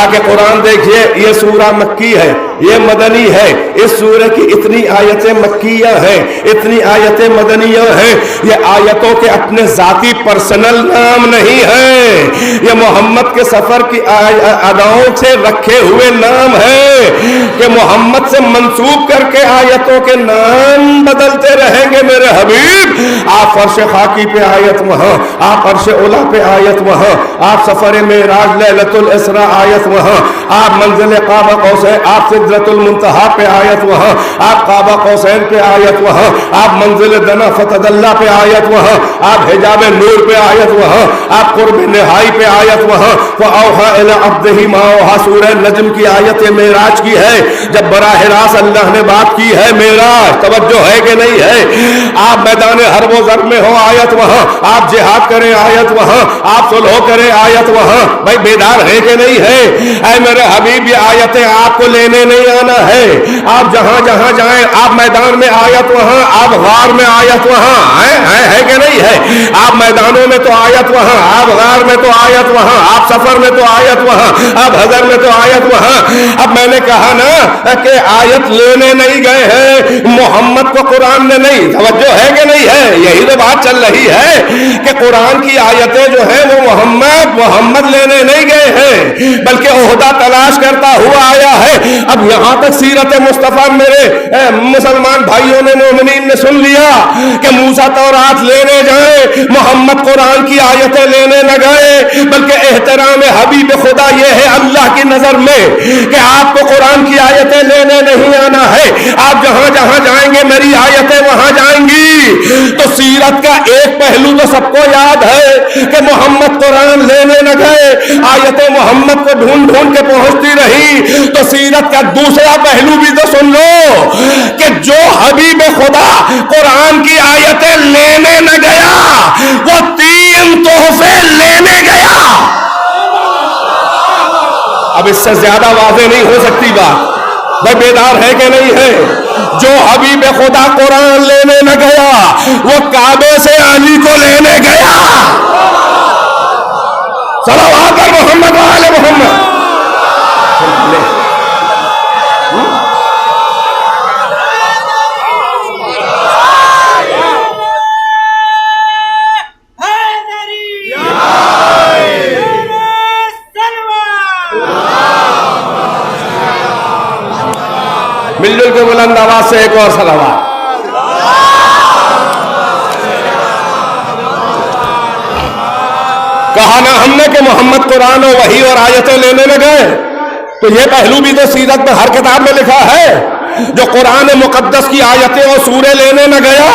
کہا کہ قرآن دیکھیے یہ سورہ مکی ہے، یہ مدنی ہے، اس سورہ کی اتنی آیتیں مکیہ ہیں، اتنی آیتیں مدنیہ ہیں، یہ آیتوں کے اپنے ذاتی پرسنل نام نہیں ہیں، یہ محمد کے سفر کی اداؤں سے رکھے ہوئے نام ہیں کہ محمد سے منسوب کر کے آیتوں کے نام بدلتے رہیں گے میرے حبیب۔ آپ فرش خاکی پہ آیت وہاں، آپ عرش اولا پہ آیت وہاں، آپ سفر معراج لیلۃ الاسراء آیت وہاں، آپ منزل قاب قوسین، آپ سدرۃ المنتہا پہ آیت وہاں، آپ قاب قوسین پہ آیت وہاں، آپ منزل دنا فتدلی پہ آیت وہاں، آپ حجاب نور پہ آیت وہاں، آپ قرب نہائی پہ آیت وہاں۔ فَأَوْحَىٰ إِلَىٰ عَبْدِهِ مَا أَوْحَىٰ سورہ نجم کی آیت معراج کی ہے، جب براہ راست اللہ نے بات کی ہے معراج، توجہ ہے کہ نہیں ہے؟ آپ میدان حرب و ضرب میں ہو آیت وہاں، آپ جہاد کریں آیت وہاں، آپ صلح کریں آیت وہاں، بھائی بیدار ہے کہ نہیں ہے؟ اے میرے حبیب یہ آیتیں آپ کو لینے نہیں آنا ہے، آپ جہاں جہاں جائیں، آپ میدان میں آیت وہاں، آپ غار میں آیت وہاں، ہے کہ نہیں ہے؟ آپ میدانوں میں تو آیت وہاں، آپ غار میں تو آیت وہاں، آپ سفر میں تو آیت وہاں، آپ حضر میں تو آیت وہاں۔ اب میں نے کہا نا کہ آیت لینے نہیں گئے ہیں، محمد کو قرآن نے نہیں، توجہ ہے کہ نہیں ہے؟ یہی تو بات چل رہی ہے کہ قرآن کی آیتیں جو ہیں وہ محمد لینے نہیں گئے ہیں، بلکہ عہدہ تلاش کرتا ہوا آیا ہے۔ اب یہاں تک سیرت مصطفیٰ میرے مسلمان بھائیوں نے، مومنین نے سن لیا کہ موسیٰ تورات لینے جائیں، محمد قرآن کی آیتیں لینے نہ گئے، بلکہ احترام حبیب خدا یہ ہے اللہ کی نظر میں کہ آپ کو قرآن کی آیتیں لینے نہیں آنا ہے، آپ جہاں جہاں جائیں گے میری آیتیں وہاں جائیں گی۔ تو سیرت کا ایک پہلو تو سب کو یاد ہے کہ محمد قرآن لینے نہ گئے، آیتیں محمد کو ڈھونڈ ڈھونڈ کے پہنچتی رہی۔ تو سیرت کا دوسرا پہلو بھی تو سن لو کہ جو حبیب خدا قرآن کی آیتیں لینے نہ گیا وہ 3 تحفے لینے گیا۔ اب اس سے زیادہ واضح نہیں ہو سکتی بات، بھائی بیدار ہے کہ نہیں ہے؟ جو حبیب خدا قرآن لینے نہ گیا وہ کعبے سے علی کو لینے گیا۔ صلوات محمد وآل محمد۔ مل جل کے بلند آواز سے ایک اور صلوات۔ کہا نا ہم نے کہ محمد قرآن و وحی اور آیتیں لینے نہ گئے، تو یہ پہلو بھی تو سیرت میں ہر کتاب میں لکھا ہے۔ جو قرآن مقدس کی آیتیں اور سورے لینے نہ گیا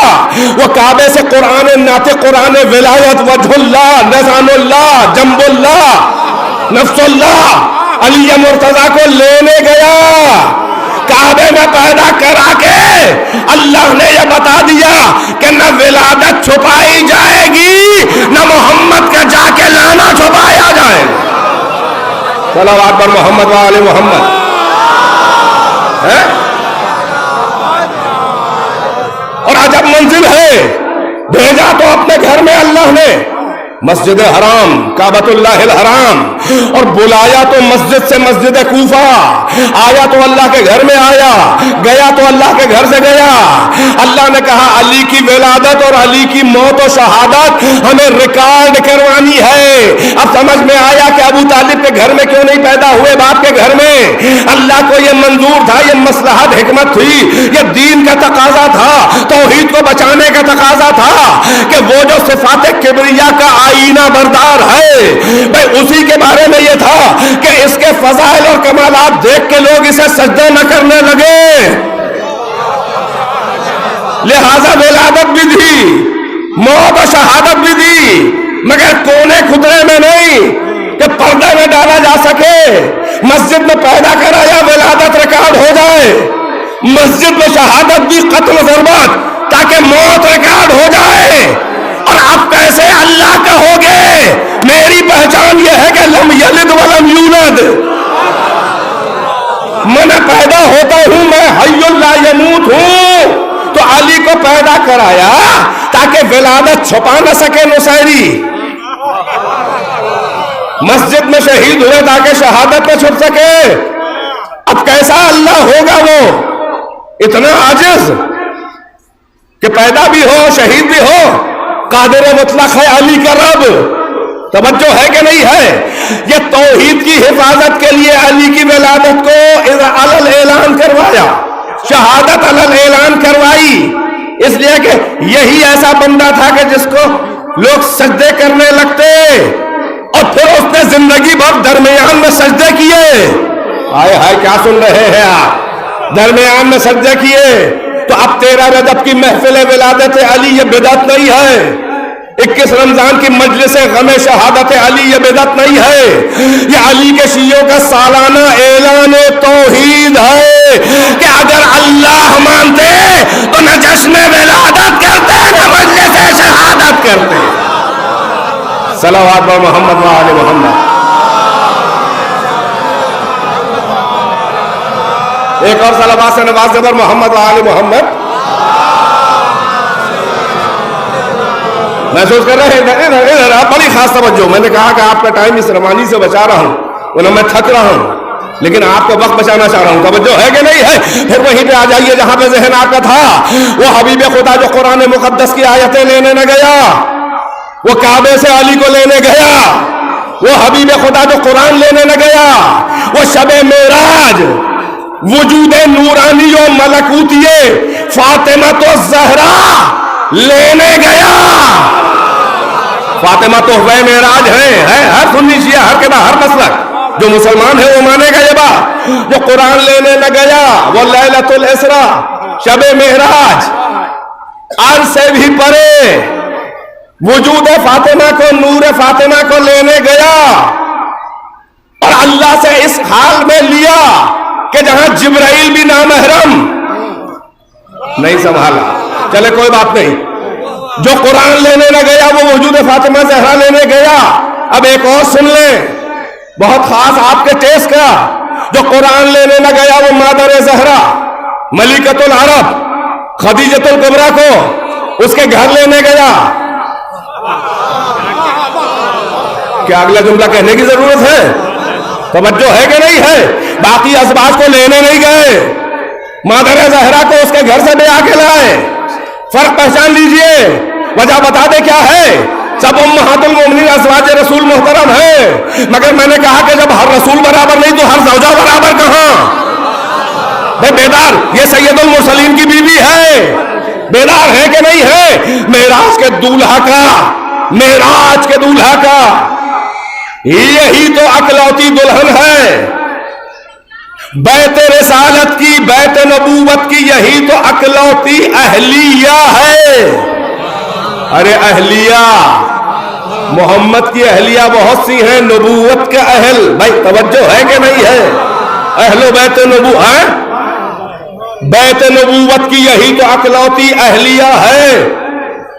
وہ کعبے سے قرآن ناطق، قرآن ولایت، وجہ اللہ، نظام اللہ، جنب اللہ، نفس اللہ، علی مرتضیٰ کو لینے گیا۔ کعبے میں پیدا کرا کے اللہ نے یہ بتا دیا کہ نہ ولادت چھپائی جائے گی، نہ محمد کا جا کے لانا چھپایا جائے گا۔ صلوات پر محمد وآل محمد۔ اور عجب منزل ہے، بھیجا تو اپنے گھر میں اللہ نے مسجد حرام، کعبۃ اللہ الحرام، اور بلایا تو مسجد سے مسجد کوفہ، آیا تو اللہ کے گھر میں آیا، گیا تو اللہ کے گھر سے گیا۔ اللہ نے کہا علی کی ولادت اور علی کی موت و شہادت ہمیں ریکارڈ کروانی ہے۔ اب سمجھ میں آیا کہ ابو طالب کے گھر میں کیوں نہیں پیدا ہوئے، باپ کے گھر میں۔ اللہ کو یہ منظور تھا، یہ مصلحت حکمت تھی، یہ دین کا تقاضا تھا، توحید کو بچانے کا تقاضا تھا کہ وہ جو صفات کبریا کا آئینہ بردار ہے، بھائی اسی کے بارے میں یہ تھا کہ اس کے فضائل اور کمالات دیکھ کے لوگ اسے سجدہ نہ کرنے لگے۔ لہذا ولادت بھی دی، موت و شہادت بھی دی، مگر کونے خدرے میں نہیں کہ پردے میں ڈالا جا سکے۔ مسجد میں پیدا کرایا ولادت ریکارڈ ہو جائے، مسجد میں شہادت بھی قتل و ضربت تاکہ موت ریکارڈ ہو جائے۔ اور آپ کیسے اللہ کہو گے؟ میری پہچان یہ ہے کہ لم یلد ولم یولد، میں پیدا ہوتا ہوں، میں حی لا یموت ہوں۔ تو علی کو پیدا کرایا تاکہ ولادت چھپا نہ سکے نصیری۔ مسجد میں شہید ہوئے تاکہ شہادت نہ چھپ سکے. اب کیسا اللہ ہوگا وہ اتنا عاجز کہ پیدا بھی ہو شہید بھی ہو. قادر مطلق ہے علی کا رب. توجہ ہے کہ نہیں ہے؟ یہ توحید کی حفاظت کے لیے علی کی ولادت کو علل اعلان کروایا, شہادت علل اعلان کروائی, اس لیے کہ یہی ایسا بندہ تھا کہ جس کو لوگ سجدے کرنے لگتے اور پھر اس نے زندگی بھر درمیان میں سجدے کیے. آئے ہائے کیا سن رہے ہیں آپ؟ درمیان میں سجدے کیے. تو اب 13 رجب کی محفل ولادت علی یہ بدعت نہیں ہے. 21 رمضان کی مجلس غم شہادت علی یہ بدعت نہیں ہے. یہ علی کے شیعوں کا سالانہ اعلان توحید ہے کہ اگر اللہ مانتے تو نہ جشن ولادت کرتے نہ مجلس شہادت کرتے. صلوات محمد و آل محمد. ایک اور صلوات سے نواز پر محمد و آل محمد. محسوس کر رہے ہیں آپ بڑی خاص توجہ. میں نے کہا کہ آپ کا ٹائم اس روانی سے بچا رہا ہوں, ورنہ میں تھک رہا ہوں, لیکن آپ کو وقت بچانا چاہ رہا ہوں. توجہ ہے کہ نہیں ہے؟ پھر وہیں پہ آ جائیے جہاں پہ ذہن آپ کا تھا. وہ حبیب خدا جو قرآن مقدس کی آیتیں لینے نہ گیا, وہ کعبے سے علی کو لینے گیا. وہ حبیب خدا جو قرآن لینے نہ گیا, وہ شب معراج وجود نورانی و ملکوتیے فاطمہ تو زہرا لینے گیا. فاطمہ تحفہ معراج ہے ہر سنی شیعہ ہر کہتا ہر مسلک جو مسلمان ہے وہ مانے گا یہ بات. جو قرآن لینے نہ گیا وہ لیلۃ الاسراء شب معراج عرش سے بھی پرے وجود فاطمہ کو نور فاطمہ کو لینے گیا اور اللہ سے اس حال میں لیا کہ جہاں جبرائیل بھی نامحرم نہیں سنبھالا. چلے کوئی بات نہیں. جو قرآن لینے نہ گیا وہ وجود فاطمہ زہرا لینے گیا. اب ایک اور سن لیں بہت خاص آپ کے ٹیسٹ کا. جو قرآن لینے نہ گیا وہ مادر زہرا ملکۃ العرب خدیجۃ الکبریٰ کو اس کے گھر لینے گیا. کیا اگلا جملہ کہنے کی ضرورت ہے؟ توجہ ہے کہ نہیں ہے؟ باقی ازواج کو لینے نہیں گئے, مادر زہرا کو اس کے گھر سے بیا کے لائے. فرق پہچان لیجئے. وجہ بتا دے کیا ہے؟ سب امہات المومنین ازواج رسول محترم ہے, مگر میں نے کہا کہ جب ہر رسول برابر نہیں تو ہر زوجہ برابر کہاں؟ بھئی بیدار, یہ سید المرسلین کی بیوی ہے, بیدار ہے کہ نہیں ہے؟ معراج کے دولہا کا یہی تو اکلوتی دلہن ہے. بیت رسالت کی, بیت نبوت کی یہی تو اکلوتی اہلیہ ہے. ارے اہلیہ, محمد کی اہلیہ بہت سی ہیں, نبوت کے اہل بھائی توجہ ہے کہ نہیں ہے؟ اہل بیت نبوت, بیت نبوت کی یہی تو اکلوتی اہلیہ ہے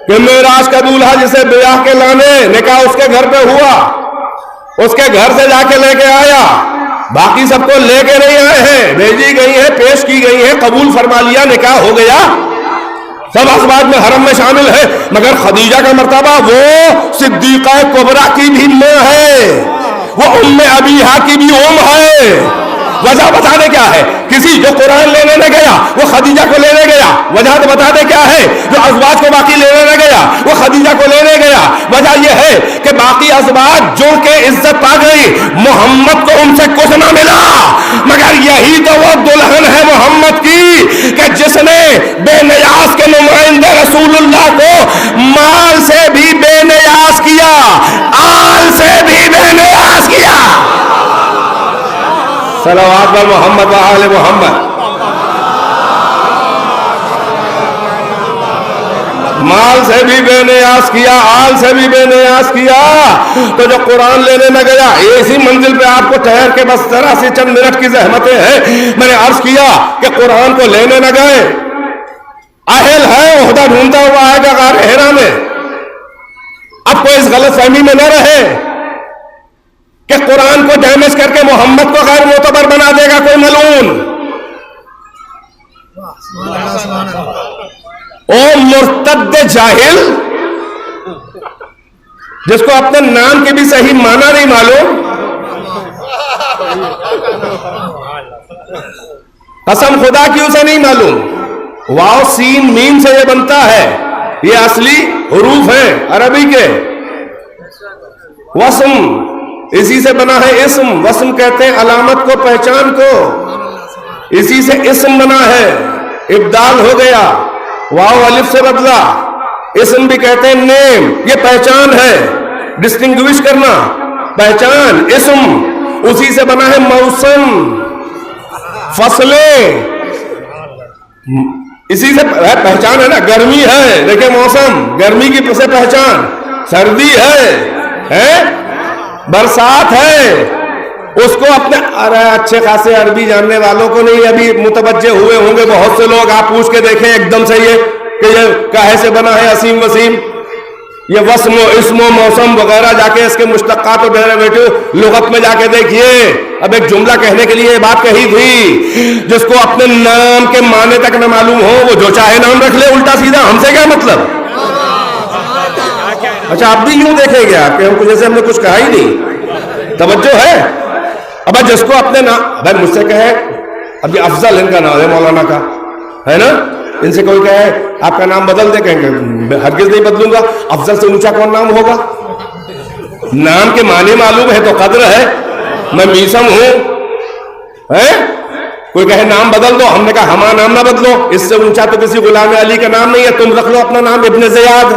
کہ معراج کا دولہا جسے بیاہ کے لانے نکاح اس کے گھر پہ ہوا, اس کے گھر سے جا کے لے کے آیا. باقی سب کو لے کے نہیں آئے ہیں, بھیجی گئی ہیں, پیش کی گئی ہیں, قبول فرما لیا, نکاح ہو گیا, سب ازواج میں حرم میں شامل ہے. مگر خدیجہ کا مرتبہ وہ صدیقہ کبریٰ کی بھی ماں ہے, وہ ام ابیہا کی بھی ام ہے. وجہ بتا دے کیا ہے؟ کسی جو قرآن لینے نہ گیا وہ خدیجہ کو لینے گیا. وجہ تو بتا دے کیا ہے؟ جو ازواج کو باقی لینے نہ گیا وہ خدیجہ کو لینے گیا. وجہ یہ ہے کہ باقی ازواج جو کہ عزت پا گئی, محمد کو ان سے کچھ نہ ملا, مگر یہی تو وہ دلہن ہے محمد کی کہ جس نے بے نیاز کے نمائندے رسول اللہ کو مال سے بھی بے نیاز کیا, آل سے بھی بے نیاز کیا. صلوات پر محمد و آل محمد. مال سے بھی بے نیاز کیا, آل سے بھی بے نیاز کیا. تو جو قرآن لینے نہ گیا, اسی منزل پہ آپ کو ٹھہر کے بس ذرا سی چند منٹ کی زحمتیں ہیں. میں نے عرض کیا کہ قرآن کو لینے نہ گئے, اہل ہے, عہدہ ڈھونڈتا ہوا آئے گا غار حرا میں. اب کوئی اس غلط فہمی میں نہ رہے کہ قرآن کو ڈیمیج کر کے محمد کو غیر معتبر بنا دے گا کوئی ملعون. او مرتد جاہل, جس کو اپنے نام کے بھی صحیح معنی نہیں معلوم. قسم خدا کی اسے نہیں معلوم. واو سین میم سے یہ بنتا ہے, یہ اصلی حروف ہیں عربی کے. وسم اسی سے بنا ہے اسم. وسم کہتے ہیں علامت کو, پہچان کو. اسی سے اسم بنا ہے, ابدال ہو گیا, واو الف سے بدلا. اسم بھی کہتے ہیں نیم, یہ پہچان ہے, ڈسٹنگوش کرنا, پہچان. اسم اسی سے بنا ہے موسم, فصلیں, اسی سے پہچان ہے نا. گرمی ہے دیکھیں موسم, گرمی کی سے پہچان. سردی ہے, برسات ہے. اس کو اپنے اچھے خاصے عربی جاننے والوں کو نہیں ابھی متوجہ ہوئے ہوں گے بہت سے لوگ. آپ پوچھ کے دیکھیں ایک دم سے یہ کہ یہ کاہے سے بنا ہے اسیم وسیم. یہ وسم و اسم و موسم وغیرہ جا کے اس کے مشتقات و ڈیریویٹو لغت میں جا کے دیکھیے. اب ایک جملہ کہنے کے لیے یہ بات کہی تھی, جس کو اپنے نام کے معنی تک نہ معلوم ہو وہ جو چاہے نام رکھ لے الٹا سیدھا. ہم سے کیا مطلب؟ اچھا آپ بھی یوں دیکھیں گے آپ کہ ہم کچھ جیسے ہم نے کچھ کہا ہی نہیں. توجہ ہے. اب جس کو اپنے نام, بھائی مجھ سے کہے اب یہ افضل ان کا نام ہے مولانا کا, ہے نا. ان سے کوئی کہے آپ کا نام بدل دے, کہیں گے ہرگز نہیں بدلوں گا. افضل سے اونچا کون نام ہوگا؟ نام کے معنی معلوم ہے تو قدر ہے. میں میسم ہوں, کوئی کہے نام بدل دو, ہم نے کہا ہمارا نام نہ بدلو. اس سے اونچا تو کسی غلام علی کا نام نہیں ہے. تم رکھ لو اپنا نام ابن زیاد.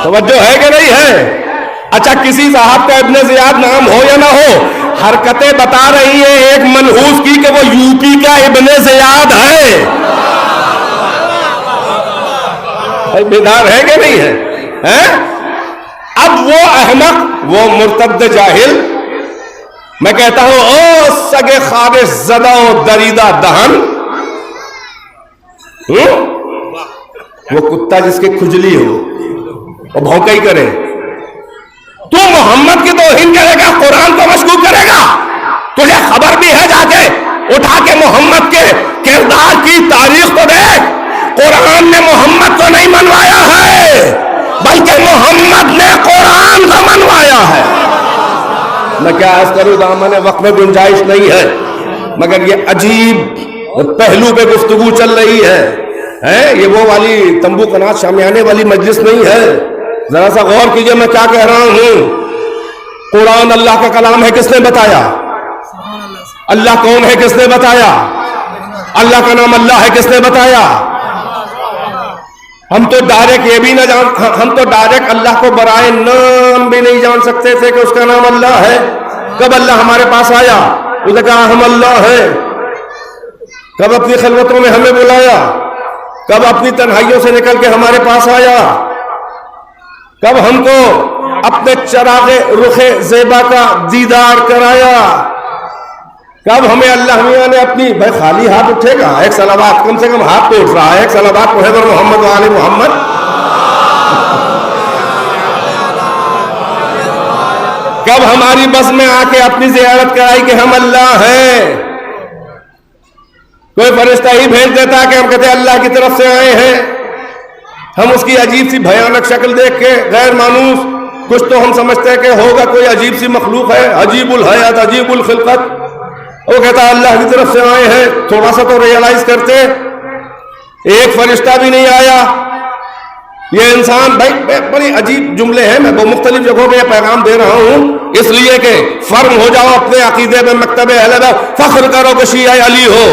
توجہ ہے کہ نہیں ہے؟ اچھا کسی صاحب کا ابن زیاد نام ہو یا نہ ہو, حرکتیں بتا رہی ہیں ایک منحوس کی کہ وہ یو پی کا ابن زیاد ہے. بیدار ہے کہ نہیں ہے؟ اب وہ احمق, وہ مرتد جاہل, میں کہتا ہوں او سگے خابش زدہ و دریدہ دہن, وہ کتا جس کے کھجلی ہو وہ بھونکا ہی کرے, تو محمد کی توہین کرے گا, قرآن کو مشکوک کرے گا. تجھے خبر بھی ہے, جا کے اٹھا کے محمد کے کردار کی تاریخ کو دیکھ. قرآن نے محمد کو نہیں منوایا ہے, بلکہ محمد نے قرآن کو منوایا ہے. میں کیا عرض کروں, دامن وقت میں گنجائش نہیں ہے, مگر یہ عجیب پہلو پہ گفتگو چل رہی ہے. یہ وہ والی تمبو قناط شامیانے والی مجلس نہیں ہے. ذرا سا غور کیجئے میں کیا کہہ رہا ہوں. قرآن اللہ کا کلام ہے, کس نے بتایا؟ اللہ کون ہے, کس نے بتایا؟ اللہ کا نام اللہ ہے, کس نے بتایا؟ ہم تو ڈائریکٹ یہ بھی نہ ہم تو ڈائریکٹ اللہ کو برائے نام بھی نہیں جان سکتے تھے کہ اس کا نام اللہ ہے. کب اللہ ہمارے پاس آیا, اس نے کہا ہم اللہ ہیں. کب اپنی خلوتوں میں ہمیں بلایا, کب اپنی تنہائیوں سے نکل کے ہمارے پاس آیا, کب ہم کو اپنے چراغ رخ زیبا کا دیدار کرایا, کب ہمیں اللہ میاں نے اپنی, بھائی خالی ہاتھ اٹھے گا, ایک صلوات کم سے کم ہاتھ تو اٹھ رہا ہے, ایک صلوات پڑھے پر محمد و آل محمد. کب ہماری بس میں آ کے اپنی زیارت کرائی کہ ہم اللہ ہیں. کوئی فرشتہ ہی بھیج دیتا کہ ہم کہتے اللہ کی طرف سے آئے ہیں. ہم اس کی عجیب سی بھیانک شکل دیکھ کے غیر مانوس, کچھ تو ہم سمجھتے ہیں کہ ہوگا کوئی عجیب سی مخلوق ہے, عجیب الحیات, عجیب الخلقت. وہ کہتا اللہ کی طرف سے آئے ہیں. تھوڑا سا تو ریئلائز کرتے, ایک فرشتہ بھی نہیں آیا. یہ انسان, بھائی بڑی عجیب جملے ہیں, میں مختلف جگہوں پہ یہ پیغام دے رہا ہوں اس لیے کہ فرم ہو جاؤ اپنے عقیدے میں, مکتب اہل بیت, فخر کرو کہ شیعہ علی ہو.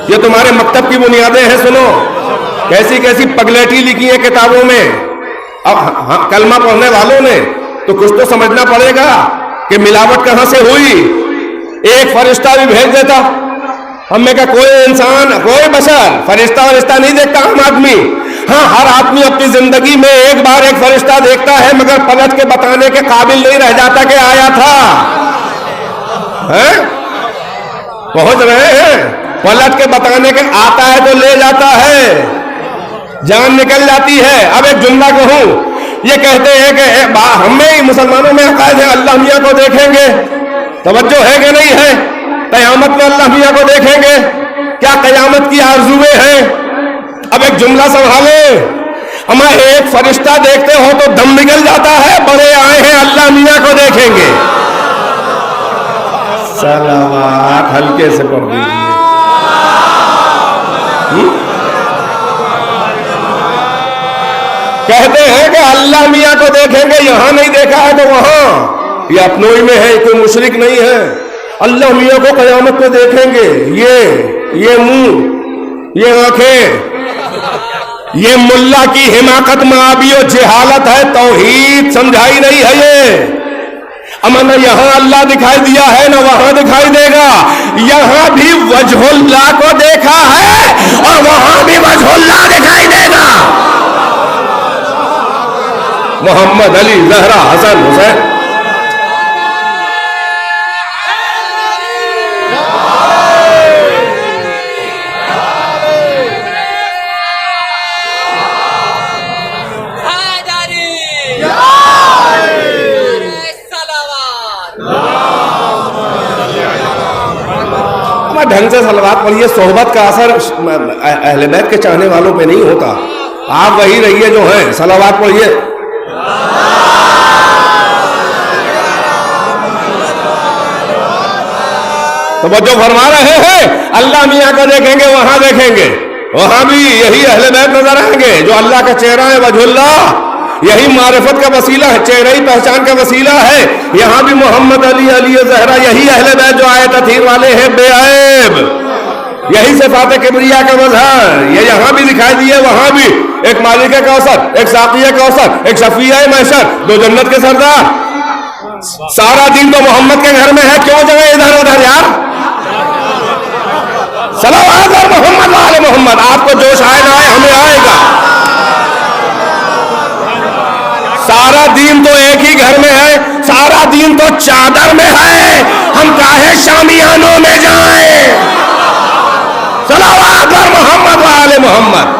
یہ تمہارے مکتب کی بنیادیں ہیں. سنو کیسی کیسی پگلیٹی لکھی ہے کتابوں میں. اب کلمہ پڑھنے والوں نے تو کچھ تو سمجھنا پڑے گا کہ ملاوٹ کہاں سے ہوئی. ایک فرشتہ بھی بھیج دیتا. ہم نے کہا کوئی انسان, کوئی بشر فرشتہ نہیں دیکھتا عام آدمی. ہاں ہر آدمی اپنی زندگی میں ایک بار ایک فرشتہ دیکھتا ہے, مگر پلٹ کے بتانے کے قابل نہیں رہ جاتا کہ آیا تھا. پہنچ رہے ہیں, پلٹ کے بتانے کے آتا ہے تو لے جاتا ہے, جان نکل جاتی ہے. اب ایک جملہ کہوں, یہ کہتے ہیں کہ ہمیں مسلمانوں میں عقائد ہے اللہ میاں کو دیکھیں گے. توجہ ہے کہ نہیں ہے؟ قیامت میں اللہ میاں کو دیکھیں گے. کیا قیامت کی آرزویں ہیں؟ اب ایک جملہ سنبھالیں, اما ایک فرشتہ دیکھتے ہو تو دم نکل جاتا ہے، بڑے آئے ہیں اللہ میاں کو دیکھیں گے. صلوات ہلکے سے پڑھ دیجیے. کہتے ہیں کہ اللہ میاں کو دیکھیں گے، یہاں نہیں دیکھا ہے تو وہاں. یہ اپنوئی میں ہے، کوئی مشرک نہیں ہے. اللہ میاں کو قیامت میں دیکھیں گے. یہ منہ، یہ آنکھیں، یہ ملا کی حماقت معابی و جہالت ہے، توحید سمجھائی نہیں ہے. یہ اما نہ یہاں اللہ دکھائی دیا ہے نہ وہاں دکھائی دے گا. یہاں بھی وجہ اللہ کو دیکھا ہے اور وہاں بھی وجہ اللہ دکھائی دے گا. محمد علی زہرا حسن حسین. ڈھنگ سے صلوات پڑھیے. صحبت کا اثر اہل بیت کے چاہنے والوں پہ نہیں ہوتا. آپ وہی رہیے جو ہیں. صلوات پڑھیے. تو جو فرما رہے ہیں اللہ میاں کو دیکھیں گے وہاں دیکھیں گے، وہاں بھی یہی اہل بیت نظر آئیں گے جو اللہ کا چہرہ ہے وجہ اللہ. یہی معرفت کا وسیلہ ہے، چہرہ ہی پہچان کا وسیلہ ہے. یہاں بھی محمد علی علی زہرا یہی اہل بیت جو آئے تطہیر والے ہیں، بے عیب. یہی صفات کبریا کا مظہر. یہ یہاں بھی دکھائی دیے وہاں بھی. ایک مالک کوثر، ایک ساقی کوثر، ایک شفیع محشر، دو جنت کے سردار. سارا دین تو محمد کے گھر میں ہے، کیوں جائے ادھر ادھر یار. صلوات اور محمد والے محمد. آپ کو جوش آئے نہ آئے، ہمیں آئے گا. سارا دین تو ایک ہی گھر میں ہے، سارا دین تو چادر میں ہے. ہم کاہے شامیانوں میں جائیں. صلوات اور محمد والے محمد.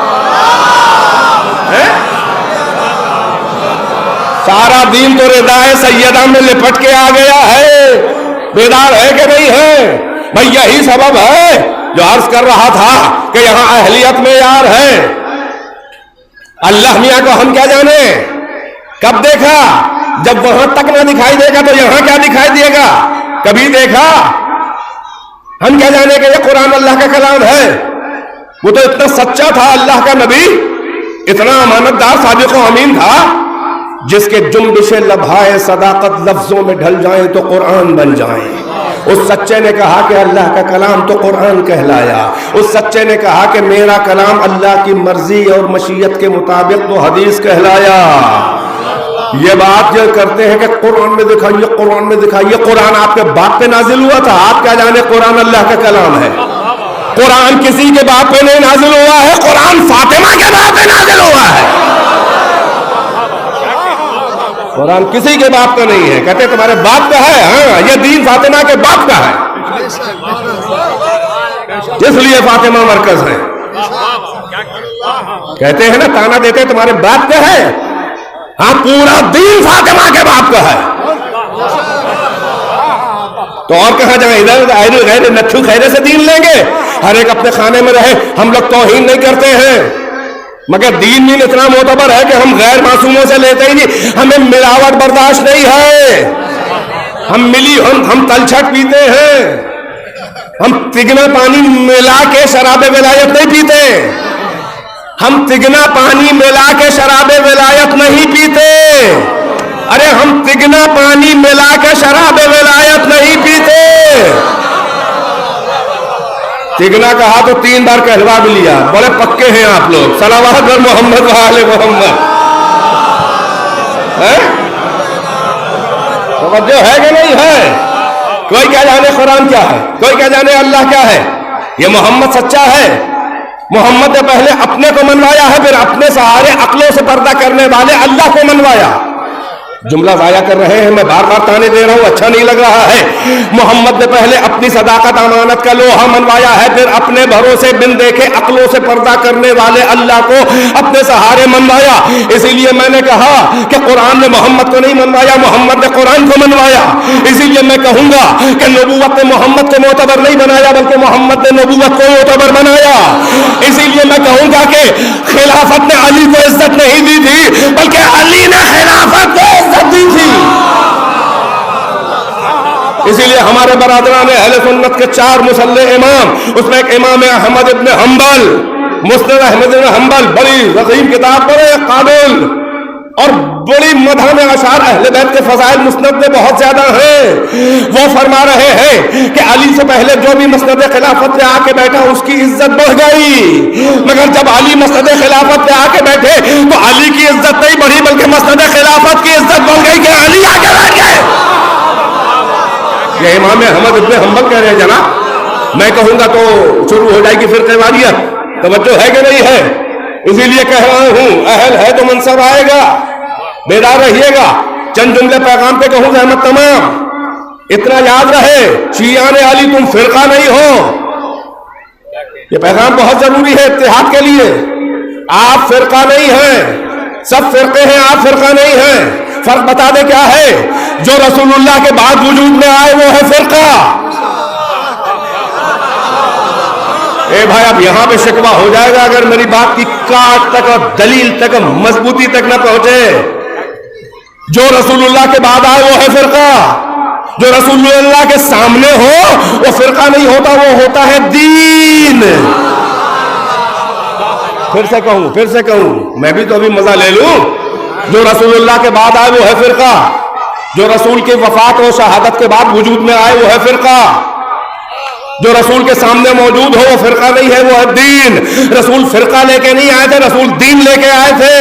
سارا دین تو ردائے سیدہ میں لپٹ کے آ گیا ہے. بیدار ہے کہ نہیں ہے؟ بھئی یہی سبب ہے جو عرض کر رہا تھا کہ یہاں اہلیت میں یار ہے. اللہ میاں کو ہم کیا جانے. کب دیکھا؟ جب وہاں تک نہ دکھائی دے گا تو یہاں کیا دکھائی دے گا. کبھی دیکھا؟ ہم کیا جانے کہ یہ قرآن اللہ کا کلام ہے. وہ تو اتنا سچا تھا اللہ کا نبی، اتنا امانتدار صادق و امین تھا، جس کے جنبش لبھائے صداقت لفظوں میں ڈھل جائیں تو قرآن بن جائیں. اس سچے نے کہا کہ اللہ کا کلام تو قرآن کہلایا. اس سچے نے کہا کہ میرا کلام اللہ کی مرضی اور مشیت کے مطابق تو حدیث کہلایا. یہ بات جو کرتے ہیں کہ قرآن میں دکھائیے، قرآن میں دکھائیے. قرآن آپ کے باپ پہ نازل ہوا تھا. آپ کیا جانے قرآن اللہ کا کلام ہے. قرآن کسی کے باپ پہ نہیں نازل ہوا ہے، قرآن فاطمہ کے باپ پہ نازل ہوا ہے. قرآن کسی کے باپ کا نہیں ہے. کہتے تمہارے باپ کا ہے. ہاں، یہ دین فاطمہ کے باپ کا ہے، اس لیے فاطمہ مرکز ہے. کہتے ہیں نا، تانا دیتے تمہارے باپ کا ہے. ہاں، پورا دین فاطمہ کے باپ کا ہے. تو اور کہاں جائیں؟ ادھر غیر نچھو خیرے سے دین لیں گے. ہر ایک اپنے خانے میں رہے. ہم لوگ توہین نہیں کرتے ہیں، مگر دین میں اتنا معتبر ہے کہ ہم غیر معصوموں سے لیتے ہی نہیں. ہمیں ملاوٹ برداشت نہیں ہے. ہم تلچھٹ پیتے ہیں. ہم تگنا پانی ملا کے شراب ولایت نہیں پیتے. ہم تگنا پانی ملا کے شراب ولایت نہیں پیتے. ارے ہم تگنا پانی ملا کے شراب ولایت نہیں پیتے. تگنا کہا تو 3 بار کہلوا بھی لیا. بڑے پکے ہیں آپ لوگ. صلوات پر محمد وآل محمد. توجہ ہے کہ نہیں ہے؟ کوئی کیا جانے قرآن کیا ہے، کوئی کیا جانے اللہ کیا ہے. یہ محمد سچا ہے. محمد نے پہلے اپنے کو منوایا ہے، پھر اپنے سہارے عقلوں سے پردہ کرنے والے اللہ کو منوایا. جملہ ضائع کر رہے ہیں، میں بار بار تانے دے رہا ہوں، اچھا نہیں لگ رہا ہے۔ محمد نے پہلے اپنی صداقت امانت کا لوہا منوایا ہے، پھر اپنے بھروسے بن دیکھے عقلوں سے پردہ کرنے والے اللہ کو اپنے سہارے منوایا۔ اسی لیے میں نے کہا کہ قرآن نے محمد کو نہیں منوایا، محمد نے قرآن کو منوایا۔ اسی لیے میں کہوں گا کہ نبوت نے محمد کو معتبر نہیں بنایا، بلکہ محمد نے نبوت کو معتبر بنایا۔ اسی لیے میں کہوں گا کہ خلافت نے علی کو عزت نہیں دی تھی، بلکہ علی نے خلافت کو عزت دی تھی۔ اسی لیے ہمارے برادران اہل سنت کے 4 مصلح امام، اس میں ایک امام احمد ابن حنبل، مسند احمد ابن حنبل، بڑی ضخیم کتاب، بڑے قابل اور بڑی مدح میں اشعار اہل بیت کے فضائل مسند میں بہت زیادہ ہیں۔ وہ فرما رہے ہیں کہ علی سے پہلے جو بھی مسند خلافت پہ آ کے بیٹھا اس کی عزت بڑھ گئی، مگر جب علی مسند خلافت پہ آ کے بیٹھے تو علی کی عزت نہیں بڑھی، بلکہ مسند خلافت کی عزت بڑھ گئی کہ علی آگے بیٹھ گئے۔ یہ امام احمد ابن حنبل کہہ رہے ہیں جناب، میں کہوں گا تو شروع ہو جائے گی فرقہ واریت، توجہ ہے کہ نہیں ہے؟ اسی لیے کہہ رہا ہوں، اہل ہے تو منصب آئے گا، بیدار رہیے گا۔ چند جملے پیغام پہ کہوں گا احمد تمام، اتنا یاد رہے، شیعان علی تم فرقہ نہیں ہو، یہ پیغام بہت ضروری ہے اتحاد کے لیے۔ آپ فرقہ نہیں ہیں، سب فرقے ہیں، آپ فرقہ نہیں ہیں۔ فرق بتا دے کیا ہے؟ جو رسول اللہ کے بعد وجود میں آئے وہ ہے فرقہ۔ اے بھائی اب یہاں پہ شکوہ ہو جائے گا اگر میری بات کی کاٹ تک اور دلیل تک مضبوطی تک نہ پہنچے۔ جو رسول اللہ کے بعد آئے وہ ہے فرقہ، جو رسول اللہ کے سامنے ہو وہ فرقہ نہیں ہوتا، وہ ہوتا ہے دین۔ پھر سے کہوں میں بھی تو ابھی مزہ لے لوں، جو رسول اللہ کے بعد آئے وہ ہے فرقہ، جو رسول کی وفات و شہادت کے بعد وجود میں آئے وہ ہے فرقہ، جو رسول کے سامنے موجود ہو وہ فرقہ نہیں ہے، وہ ہے دین۔ رسول فرقہ لے کے نہیں آئے تھے، رسول دین لے کے آئے تھے۔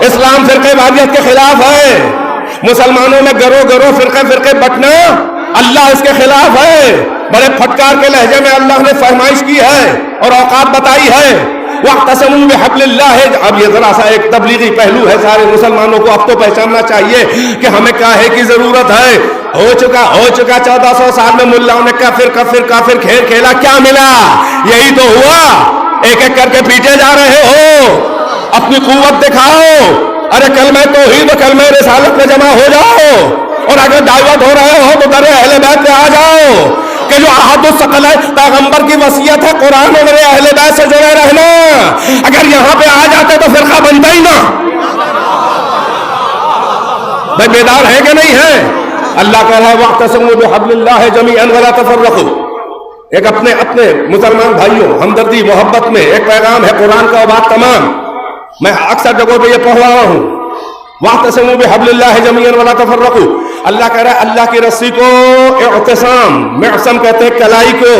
اسلام فرقہ واریت کے خلاف ہے، مسلمانوں میں گروہ فرقے بٹنا اللہ اس کے خلاف ہے۔ بڑے پھٹکار کے لہجے میں اللہ نے فرمائش کی ہے اور اوقات بتائی ہے، وَاعْتَصِمُوا بِحَبْلِ اللَّهِ۔ اب یہ ذرا سا ایک تبلیغی پہلو ہے، سارے مسلمانوں کو اب تو پہچاننا چاہیے کہ ہمیں کاہے کی ضرورت ہے۔ ہو چکا 1400 سال میں ملاؤں نے کافر کھیل کھیلا، کیا ملا؟ یہی تو ہوا، ایک ایک کر کے پیٹے جا رہے ہو، اپنی قوت دکھاؤ، ارے کلمہ توحید و کلمہ رسالت میں جمع ہو جاؤ، اور اگر دعوت ہو رہے ہو تو در اہل بیت پہ آ جاؤ کہ جو احد الثقل ہے، پیغمبر کی وصیت ہے قرآن اور اہل بیت سے جڑے رہنا۔ اگر یہاں پہ آ جاتے تو فرقہ بنتا ہی نہ۔ بھائی بیدار ہے کہ نہیں ہے؟ اللہ کہہ رہا ہے وَاعْتَصِمُوا بِحَبْلِ اللَّهِ جَمِيعًا وَلَا تَفَرَّقُوا۔ ایک اپنے مسلمان بھائیوں ہمدردی محبت میں ایک پیغام ہے قرآن کا، بات تمام میں اکثر جگہوں پہ یہ پڑھ رہا ہوں، وَاعْتَصِمُوا بِحَبْلِ اللَّهِ جَمِيعًا وَلَا تَفَرَّقُوا۔ اللہ کہہ رہا ہے اللہ کی رسی کو اعتصام، معصم کہتے ہیں کلائی کو،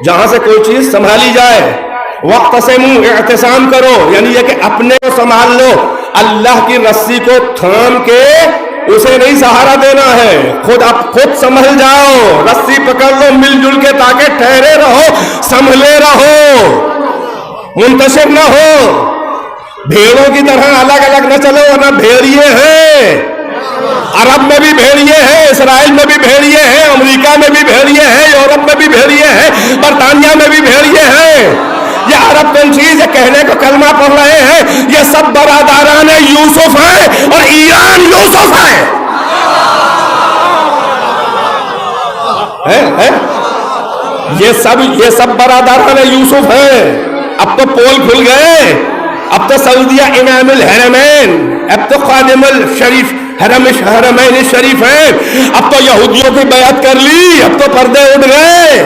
جہاں سے کوئی چیز سنبھالی جائے، وَاعْتَصِمُوا اعتصام کرو، یعنی یہ کہ اپنے کو سنبھال لو، اللہ کی رسی کو تھام کے اسے نہیں سہارا دینا ہے، خود سنبھل جاؤ، رسی پکڑ لو مل جل کے تاکہ ٹھہرے رہو، سنبھلے رہو، منتشر نہ ہو، بھیڑوں کی طرح الگ الگ نہ چلو ورنہ بھیڑیے ہیں۔ عرب میں بھی بھیڑیے ہیں، اسرائیل میں بھی بھیڑیے ہیں، امریکہ میں بھی بھیڑیے ہیں، یورپ میں بھی بھیڑیے ہیں، برطانیہ میں بھی بھیڑیے ہیں۔ یہ عرب تنشیز کہنے کو کلمہ پڑھ رہے ہیں، یہ سب برادران یوسف ہیں اور ایران یوسف ہے۔ یہ سب برادران یوسف ہیں۔ اب تو پول کھل گئے، اب تو سعودیہ امام الحرمین، اب تو خادم الشریف حرمین شریف ہیں، اب تو یہودیوں کی بیعت کر لی، اب تو پردے اٹھ گئے،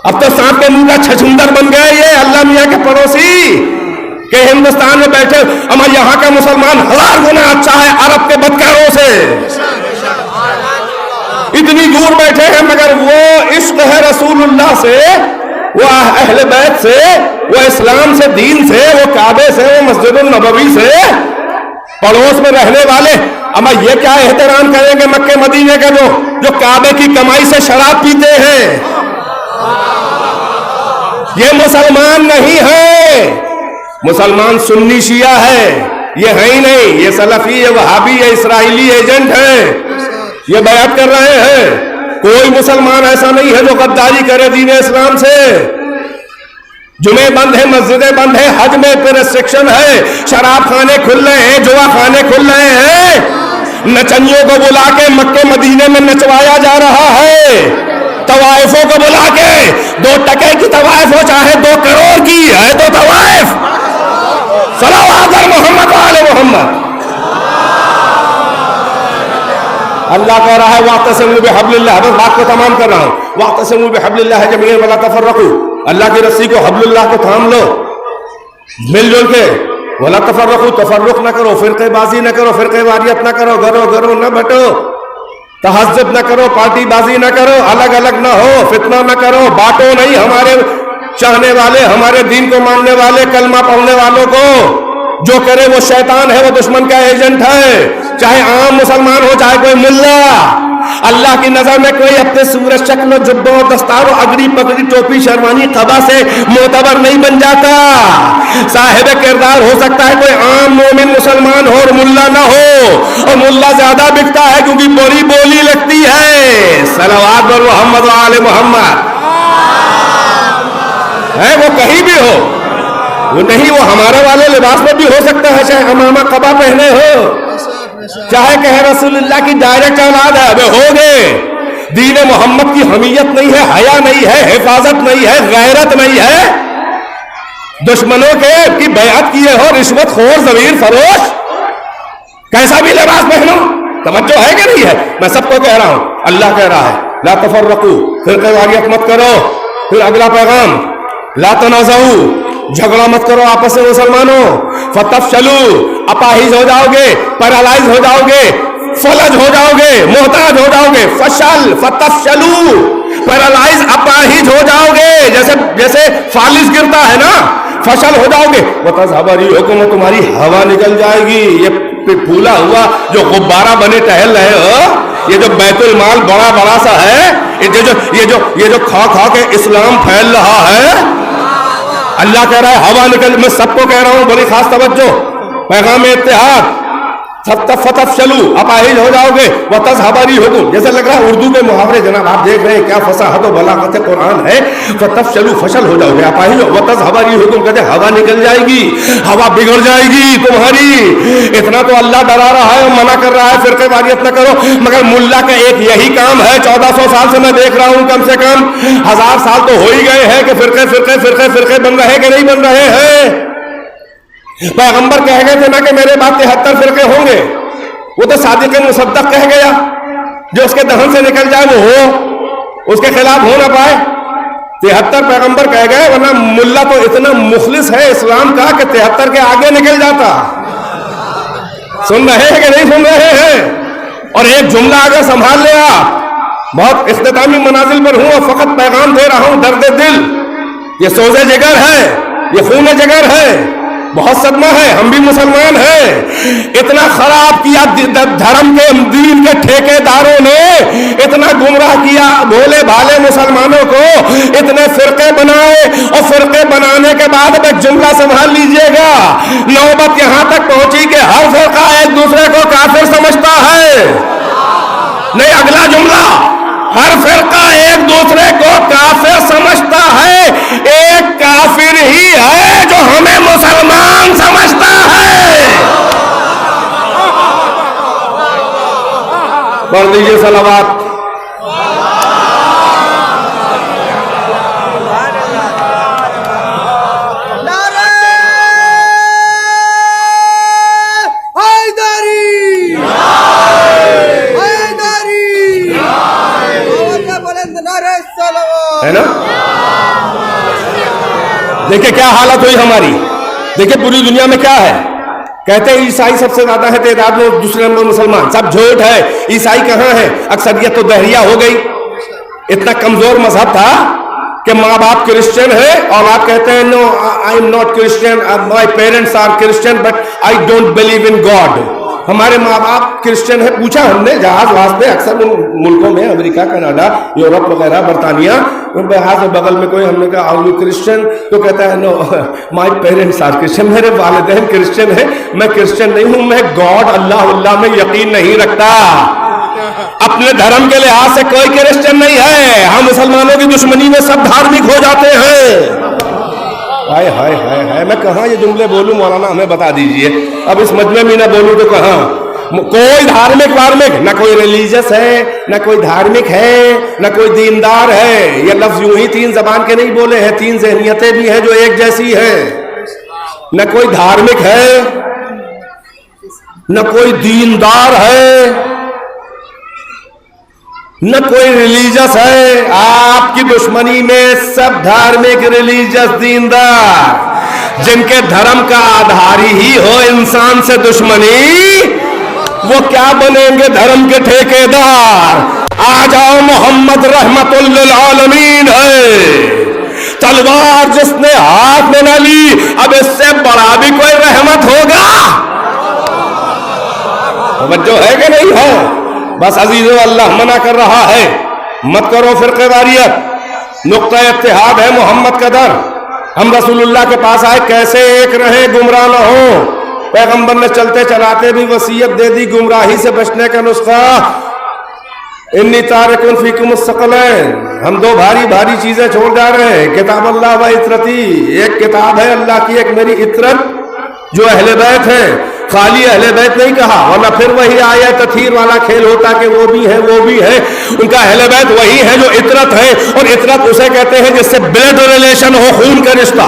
اب تو سانپ کے منہ کا چھچھندر بن گئے یہ اللہ میاں کے پڑوسی کہ ہندوستان میں بیٹھے اما یہاں کا مسلمان 1000 گنا اچھا ہے عرب کے بدکاروں سے، اتنی دور بیٹھے ہیں مگر وہ عشق ہے رسول اللہ سے، وہ اہل بیت سے، وہ اسلام سے، دین سے، وہ کعبے سے، وہ مسجد النبوی سے، پڑوس میں رہنے والے اما یہ کیا احترام کریں گے مکہ مدینے کا جو کعبے کی کمائی سے شراب پیتے ہیں؟ یہ مسلمان نہیں ہے، مسلمان سنی شیعہ ہے، یہ ہے ہی نہیں، یہ سلفی ہے، وہابی ہے، اسرائیلی ایجنٹ ہے، یہ بیعت کر رہے ہیں۔ کوئی مسلمان ایسا نہیں ہے جو غداری کرے دین اسلام سے۔ جمعے بند ہیں، مسجدیں بند ہیں، حج میں ریسٹرکشن ہے، شراب خانے کھل رہے ہیں، جوا خانے کھل رہے ہیں، نچنیوں کو بلا کے مکے مدینے میں نچوایا جا رہا ہے، طوائفوں کو بلا کے 2 ٹکے کی طوائف ہو چاہے 2 کروڑ کی ہے تو طوائف، صلوات محمد وآل محمد۔ اللہ کہہ رہا ہے واعتصموا بحبل اللہ، بس بات کو تمام کر رہا ہوں، واعتصموا بحبل اللہ جميعا ولا تفرقوا، اللہ کی رسی کو، حبل اللہ کو تھام لو مل جل کے، ولا تفرقوا، تفرق نہ کرو، فرقے بازی نہ کرو، فرقے واریت نہ کرو، گھروں نہ بٹو، تہذب نہ کرو، پارٹی بازی نہ کرو، الگ الگ نہ ہو، فتنہ نہ کرو، بانٹو نہیں ہمارے چاہنے والے، ہمارے دین کو ماننے والے، کلمہ پڑھنے والوں کو۔ جو کرے وہ شیطان ہے، وہ دشمن کا ایجنٹ ہے، چاہے عام مسلمان ہو چاہے کوئی ملا۔ اللہ کی نظر میں کوئی اپنے صورت شکل و جبوں و دستار و اگڑی پگڑی ٹوپی شیروانی قبا سے معتبر نہیں بن جاتا۔ صاحب کردار ہو سکتا ہے کوئی عام مومن مسلمان ہو اور ملا نہ ہو، اور ملا زیادہ بکتا ہے کیونکہ بڑی بولی لگتی ہے۔ صلوات بر محمد و آل محمد۔ ہے وہ کہیں بھی ہو، وہ نہیں، وہ ہمارے والے لباس میں بھی ہو سکتا ہے، چاہے امامہ قبا پہنے ہو، چاہے کہ رسول اللہ کی ڈائریکٹ اولاد ہے، وہ ہو گئے۔ دین محمد کی حمیت نہیں ہے، حیا نہیں ہے، حفاظت نہیں ہے، غیرت نہیں ہے، دشمنوں کے کی بیعت کیے ہو، رشوت خور، ضمیر فروش، کیسا بھی لباس پہنو، توجہ ہے کہ نہیں ہے؟ میں سب کو کہہ رہا ہوں، اللہ کہہ رہا ہے لا تفرقوا، فرقہ واریت مت کرو۔ پھر اگلا پیغام لا تنازعوا، جھگڑا مت کرو آپس میں مسلمانوں، فتفشلوا، اپاہج ہو جاؤ گے، پیرالائز ہو جاؤ گے، فلج ہو جاؤ گے، محتاج ہو جاؤ گے، فشل، فتفشلوا، پیرالائز، اپاہج ہو جاؤ گے، جیسے فالج گرتا ہے نا، فشل ہو جاؤ گے، وتذهب ريحكم، تمہاری ہوا نکل جائے گی۔ یہ پھولا ہوا جو غبارہ بنے ٹہل رہے ہو، یہ جو بیت المال بڑا بڑا سا ہے، یہ جو کھا کھا کے اسلام پھیل رہا ہے، اللہ کہہ رہا ہے ہوا نکل، میں سب کو کہہ رہا ہوں بڑی خاص توجہ، پیغام اتحاد، فتفشلوا، اپاہج ہو جاؤ گے، وتذهب ريحكم، جیسے لگ رہا ہے اردو کے محاورے جناب آپ دیکھ رہے ہیں کیا فصاحت و بلاغت قرآن ہے، فتفشلوا، فشل ہو جاؤ گے، اپاہج، وتذهب ريحكم، کہتے ہیں ہوا نکل جائے گی، ہوا بگڑ جائے گی تمہاری۔ اتنا تو اللہ ڈرا رہا ہے اور منع کر رہا ہے فرقے واریت نہ کرو، مگر ملا کا ایک یہی کام ہے، 1400 سال سے میں دیکھ رہا ہوں، کم سے کم 1000 سال تو ہو ہی گئے ہیں کہ فرقے بن رہے کہ نہیں بن رہے ہیں۔ پیغمبر کہہ گئے تھے نا کہ میرے بعد 73 فرقے ہوں گے، وہ تو صادق مصدق کہہ گیا، جو اس کے دہن سے نکل جائے وہ ہو، اس کے خلاف ہو نہ پائے۔ 73 پیغمبر کہہ گئے، ورنہ ملا تو اتنا مخلص ہے اسلام کا کہ 73 کے آگے نکل جاتا۔ سن رہے ہیں کہ نہیں سن رہے ہیں؟ اور ایک جملہ اگر سنبھال لے آپ، بہت اختتامی منازل پر ہوں اور فقط پیغام دے رہا ہوں، درد دل، یہ سوز جگر ہے، یہ خون جگر ہے، بہت صدمہ ہے، ہم بھی مسلمان ہیں۔ اتنا خراب کیا دھرم کے دین کے ٹھیکے داروں نے، اتنا گمراہ کیا بھولے بھالے مسلمانوں کو، اتنے فرقے بنائے، اور فرقے بنانے کے بعد ایک جملہ سنبھال لیجئے گا، نوبت یہاں تک پہنچی کہ ہر فرقہ ایک دوسرے کو کافر سمجھتا ہے۔ نہیں، اگلا جملہ، ہر فرقہ ایک دوسرے کو کافر سمجھتا ہے، ایک کافر ہی ہے جو ہمیں مسلمان سمجھتا ہے۔ پڑھ دیجیے صلوات۔ ہے نا؟ دیکھیں کیا حالت ہوئی ہماری، دیکھیں پوری دنیا میں کیا ہے، کہتے ہیں عیسائی سب سے زیادہ ہے تعداد میں، دوسرے نمبر مسلمان، سب جھوٹ ہے۔ عیسائی کہاں ہے؟ اکثریت تو دہریہ ہو گئی۔ اتنا کمزور مذہب تھا کہ ماں باپ کرسچن ہے اور آپ کہتے ہیں no I am not Christian, my parents are Christian but I don't believe in God. ہمارے ماں باپ کرسچن ہے. پوچھا ہم نے جہاز وہاز پہ اکثر ان ملکوں میں امریکہ کینیڈا یورپ وغیرہ برطانیہ جہاز بغل میں کوئی, ہم نے کہا آر یو کرسچن, تو کہتا ہے نو مائی پیرنٹس آر کرسچن, میرے والدین کرسچن ہیں, میں کرسچن نہیں ہوں, میں گاڈ اللہ میں یقین نہیں رکھتا. اپنے دھرم کے لحاظ سے کوئی کرسچن نہیں ہے. ہم مسلمانوں کی دشمنی میں سب دھارمک ہو جاتے ہیں. ہائے ہائے ہائے ہائے, میں کہاں یہ جملے بولوں مولانا, ہمیں بتا دیجئے. اب اس مجمع میں نہ بولوں تو کہاں. کوئی دھارمک وارمک نہ, کوئی ریلیجس ہے نہ کوئی دھارمک ہے نہ کوئی دیندار ہے. یہ لفظ یوں ہی تین زبان کے نہیں بولے ہیں, تین ذہنیتیں بھی ہیں جو ایک جیسی ہیں. نہ کوئی دھارمک ہے نہ کوئی دیندار ہے نہ کوئی ریلیجس ہے. آپ کی دشمنی میں سب دھارمک, ریلیجس, دیندار, جن کے دھرم کا آدھار ہی ہو انسان سے دشمنی, وہ کیا بنیں گے دھرم کے ٹھیکیدار. آ جاؤ محمد رحمت للعالمین ہے, تلوار جس نے ہاتھ میں نہ لی, اب اس سے بڑا بھی کوئی رحمت ہوگا. توجہ ہے کہ نہیں ہے؟ بس عزیزو, اللہ منع کر رہا ہے, مت کرو فرقے واریت. نقطہ اتحاد ہے محمد کا در. ہم رسول اللہ کے پاس آئے کیسے ایک رہیں, گمراہ نہ ہو. پیغمبر نے چلتے چلاتے بھی وصیت دے دی گمراہی سے بچنے کا نسخہ, انی تارکن فیکم الثقلین, ہم دو بھاری بھاری چیزیں چھوڑ جا رہے ہیں, کتاب اللہ و عطرتی, ایک کتاب ہے اللہ کی, ایک میری عطرت جو اہل بیت ہے. خالی اہل بیت نہیں کہا, ورنہ پھر وہی آیا تطہیر والا کھیل ہوتا کہ وہ بھی ہے وہ بھی ہے. ان کا اہل بیت وہی ہے جو عطرت ہے, اور عطرت اسے کہتے ہیں جس سے بلڈ ریلیشن ہو, خون کا رشتہ.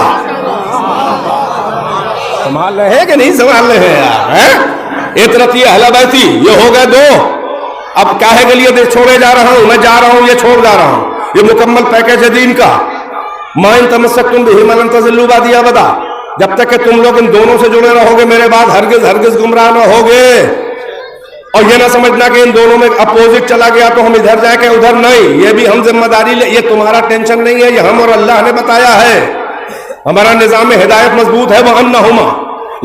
سنبھال رہے ہیں کہ نہیں سنبھال رہے ہیں یار؟ عطرت یہ اہل بیتی, یہ ہو گئے دو. اب کاہے کے لیے چھوڑے جا رہا ہوں, میں جا رہا ہوں, یہ چھوڑ جا رہا ہوں. یہ مکمل پیکج ہے دین کا. ما ان تمسکتم بہ لن تضلوا بعدی ابدا, جب تک کہ تم لوگ ان دونوں سے جڑے رہو گے میرے بعد ہرگز ہرگز گمراہ نہ ہوگے. اور یہ نہ سمجھنا کہ ان دونوں میں اپوزٹ چلا گیا تو ہم ادھر جائیں کہ ادھر نہیں. یہ بھی ہم ذمہ داری لے, یہ تمہارا ٹینشن نہیں ہے, یہ ہم اور اللہ نے بتایا ہے. ہمارا نظام ہدایت مضبوط ہے. وَأَنَّهُمَا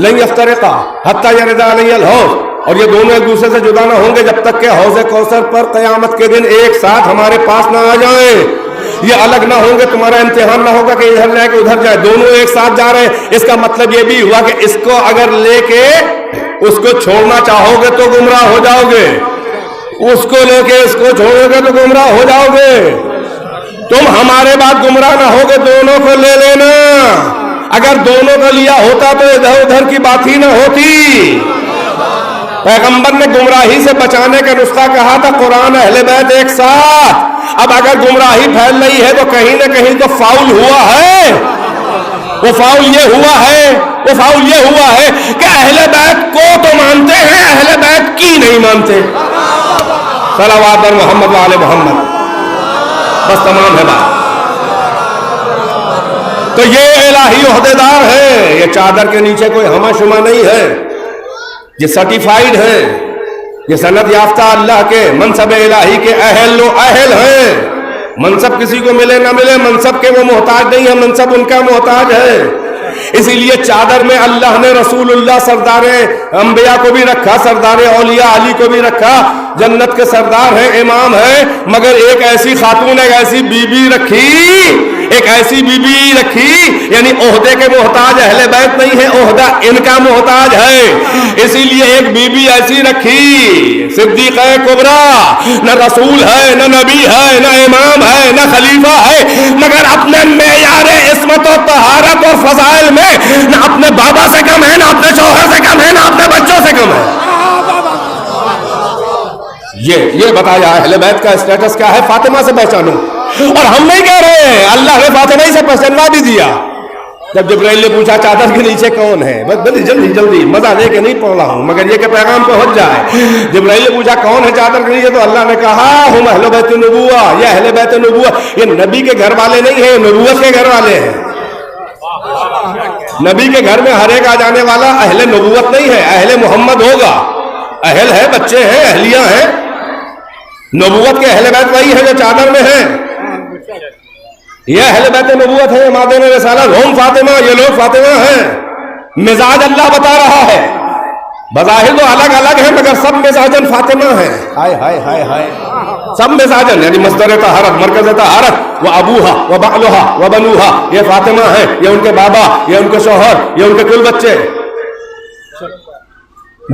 لَن يَفْتَرِقَا حَتَّى يَرِدَ عَلَيَّ الْحَوْض, اور یہ دونوں ایک دوسرے سے جدا نہ ہوں گے جب تک کہ حوض کوثر پر قیامت کے دن ایک ساتھ ہمارے پاس نہ آ جائیں. یہ الگ نہ ہوں گے, تمہارا امتحان نہ ہوگا کہ ادھر جائے کہ ادھر جائے, دونوں ایک ساتھ جا رہے ہیں. اس کا مطلب یہ بھی ہوا کہ اس کو اگر لے کے اس کو چھوڑنا چاہو گے تو گمراہ ہو جاؤ گے, اس کو لے کے اس کو چھوڑو گے تو گمراہ ہو جاؤ گے. تم ہمارے بعد گمراہ نہ ہوگے, دونوں کو لے لینا. اگر دونوں کو لیا ہوتا تو ادھر ادھر کی بات ہی نہ ہوتی. پیغمبر نے گمراہی سے بچانے کا نسخہ کہا تھا, قرآن اہل بیت ایک ساتھ. اب اگر گمراہی پھیل رہی ہے تو کہیں نہ کہیں تو فاؤل ہوا ہے. وہ فاؤل یہ ہوا ہے کہ اہل بیت کو تو مانتے ہیں, اہل بیت کی نہیں مانتے. صلوات بر محمد و آل محمد. بس تمام ہے بات. تو یہ الہی عہدیدار ہے, یہ چادر کے نیچے کوئی ہما شما نہیں ہے, یہ سرٹیفائیڈ ہے, یہ سند یافتہ اللہ کے منصب الہی کے اہل ہیں. منصب کسی کو ملے نہ ملے, منصب کے وہ محتاج نہیں ہے, منصب ان کا محتاج ہے. اسی لیے چادر میں اللہ نے رسول اللہ سردار انبیاء کو بھی رکھا, سردار اولیاء علی کو بھی رکھا, جنت کے سردار ہیں, امام ہیں, مگر ایک ایسی خاتون, ایک ایسی بی بی رکھی, یعنی عہدے کے محتاج اہل بیت نہیں ہے, عہدہ ان کا محتاج ہے. اسی لیے ایک بی بی ایسی رکھی, صدیقہ کبریٰ, نہ رسول ہے, نہ نبی ہے, نہ امام ہے, نہ خلیفہ ہے, مگر اپنے معیار عصمت و طہارت اور فضائل میں نہ اپنے بابا سے کم ہے, نہ اپنے شوہر سے کم ہے, نہ اپنے بچوں سے کم ہے. یہ بتایا اہل بیت کا اسٹیٹس کیا ہے, فاطمہ سے پہچانو. اور ہم نہیں کہہ رہے ہیں, اللہ نے فاطمہ ہی سے پہچانوا بھی دیا. جب جبرائیل نے پوچھا چادر کے نیچے کون ہے, بس جلدی مزہ لے کے نہیں پڑھ رہا ہوں مگر یہ کہ پیغام پہنچ جائے. جبرائیل نے پوچھا کون ہے چادر کے نیچے, تو اللہ نے کہا ہم اہل بیت نبوہ, یہ اہل بیت نبوہ, یہ نبی کے گھر والے نہیں ہیں, نبوت کے گھر والے ہیں. نبی کے گھر میں ہر ایک آ جانے والا اہل نبوت نہیں ہے, اہل محمد ہوگا. اہل ہے, بچے ہیں, اہلیاں ہیں. نبوت کے اہل بیت وہی ہے جو چادر میں ہیں. یہ اہل بیت نبوت ہے, مادن رسالت, ہم فاطمہ, یہ لوگ فاطمہ ہیں. مزاج اللہ بتا رہا ہے. بظاہر تو الگ الگ ہیں مگر سب مزاجن فاطمہ ہیں. ہائے ہائے ہائے ہائے, سب مزاجن یعنی مصدر طہارت, مرکز طہارت. وہ ابوہا و بعلہا و بنوہا, یہ فاطمہ ہیں, یہ ان کے بابا, یہ ان کے شوہر, یہ ان کے کل بچے.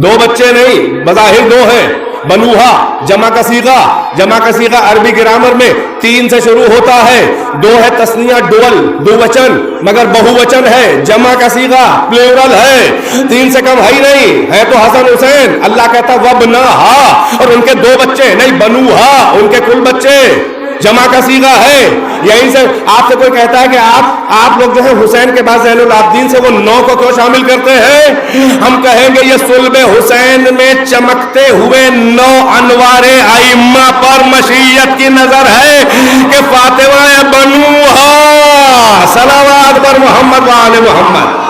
دو بچے نہیں, بظاہر دو ہیں. بنوہا جمع کا صیغہ, جمع کا صیغہ عربی گرامر میں 3 سے شروع ہوتا ہے. 2 ہے تثنیہ ڈول, دو وچن, مگر بہو وچن ہے. جمع کا صیغہ پلورل ہے, 3 سے کم ہے ہی نہیں. ہے تو حسن حسین, اللہ کہتا وابناہا, اور ان کے 2 بچے نہیں, بنوہا ان کے کل بچے. جمع کا صیغہ ہے. یہیں سے آپ سے کوئی کہتا ہے کہ آپ لوگ جو ہے حسین کے بعد زین العابدین سے وہ 9 کو کیوں شامل کرتے ہیں؟ ہم کہیں گے یہ صلب حسین میں چمکتے ہوئے 9 انوار ائمہ پر مشیت کی نظر ہے کہ فاطمہ بنوہا صلوات پر محمد و آل محمد.